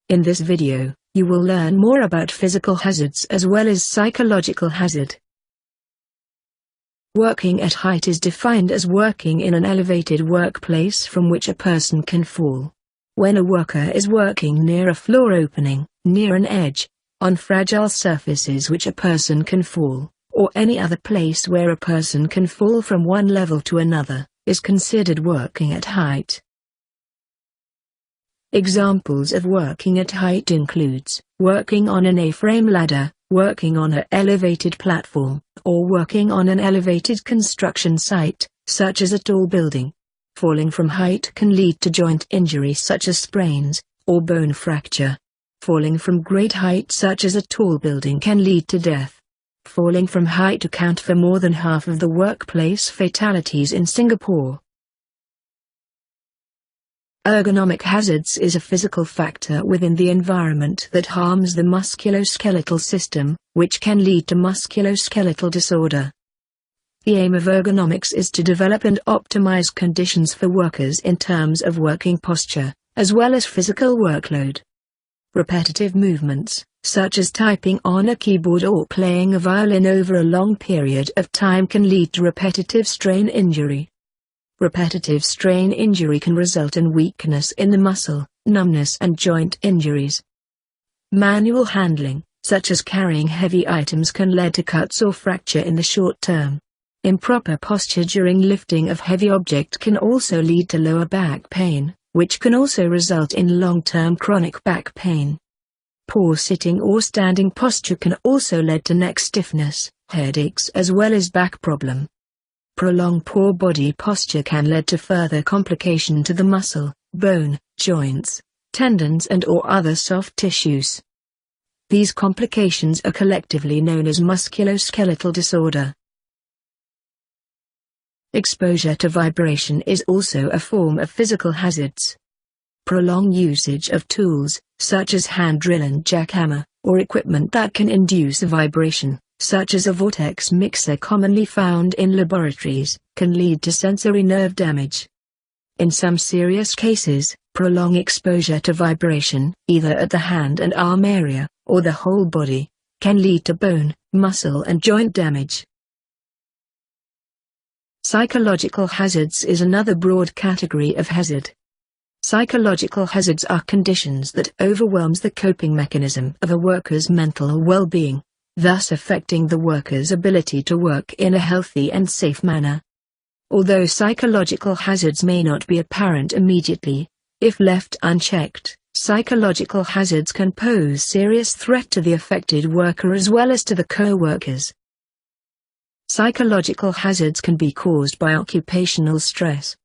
In this video, you will learn more about physical hazards as well as psychological hazard. Working at height is defined as working in an elevated workplace from which a person can fall. When a worker is working near a floor opening, near an edge, on fragile surfaces which a person can fall, or any other place where a person can fall from one level to another, is considered working at height. Examples of working at height includes working on an A-frame ladder, working on an elevated platform, or working on an elevated construction site, such as a tall building. Falling from height can lead to joint injury such as sprains, or bone fracture. Falling from great height such as a tall building can lead to death. Falling from height account for more than half of the workplace fatalities in Singapore. Ergonomic hazards is a physical factor within the environment that harms the musculoskeletal system, which can lead to musculoskeletal disorder. The aim of ergonomics is to develop and optimize conditions for workers in terms of working posture, as well as physical workload. Repetitive movements, such as typing on a keyboard or playing a violin over a long period of time, can lead to repetitive strain injury. Repetitive strain injury can result in weakness in the muscle, numbness and joint injuries. Manual handling, such as carrying heavy items, can lead to cuts or fracture in the short term. Improper posture during lifting of heavy object can also lead to lower back pain, which can also result in long-term chronic back pain. Poor sitting or standing posture can also lead to neck stiffness, headaches as well as back problem. Prolonged poor body posture can lead to further complication to the muscle, bone, joints, tendons and or other soft tissues. These complications are collectively known as musculoskeletal disorder. Exposure to vibration is also a form of physical hazards. Prolonged usage of tools, such as hand drill and jackhammer, or equipment that can induce vibration, such as a vortex mixer commonly found in laboratories, can lead to sensory nerve damage. In some serious cases, prolonged exposure to vibration, either at the hand and arm area, or the whole body, can lead to bone, muscle and joint damage. Psychological hazards is another broad category of hazard. Psychological hazards are conditions that overwhelms the coping mechanism of a worker's mental well-being, thus affecting the worker's ability to work in a healthy and safe manner. Although psychological hazards may not be apparent immediately, if left unchecked, psychological hazards can pose serious threat to the affected worker as well as to the co-workers. Psychological hazards can be caused by occupational stress.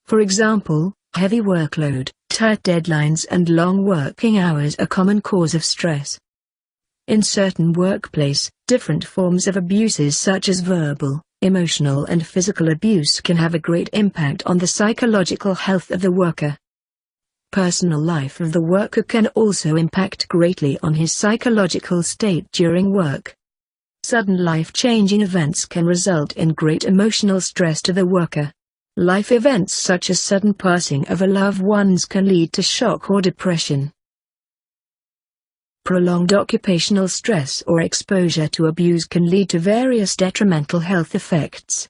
For example, heavy workload, tight deadlines and long working hours are common cause of stress. In certain workplace, different forms of abuses such as verbal, emotional and physical abuse can have a great impact on the psychological health of the worker. Personal life of the worker can also impact greatly on his psychological state during work. Sudden life-changing events can result in great emotional stress to the worker. Life events such as sudden passing of a loved one can lead to shock or depression. Prolonged occupational stress or exposure to abuse can lead to various detrimental health effects.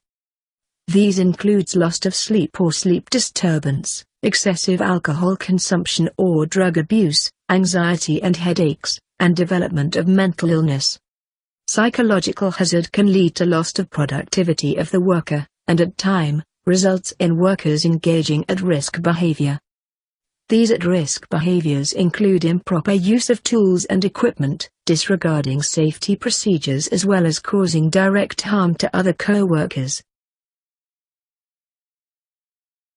These include loss of sleep or sleep disturbance, excessive alcohol consumption or drug abuse, anxiety and headaches, and development of mental illness. Psychological hazard can lead to loss of productivity of the worker, and at times, results in workers engaging at risk behavior. These at-risk behaviors include improper use of tools and equipment, disregarding safety procedures as well as causing direct harm to other co-workers,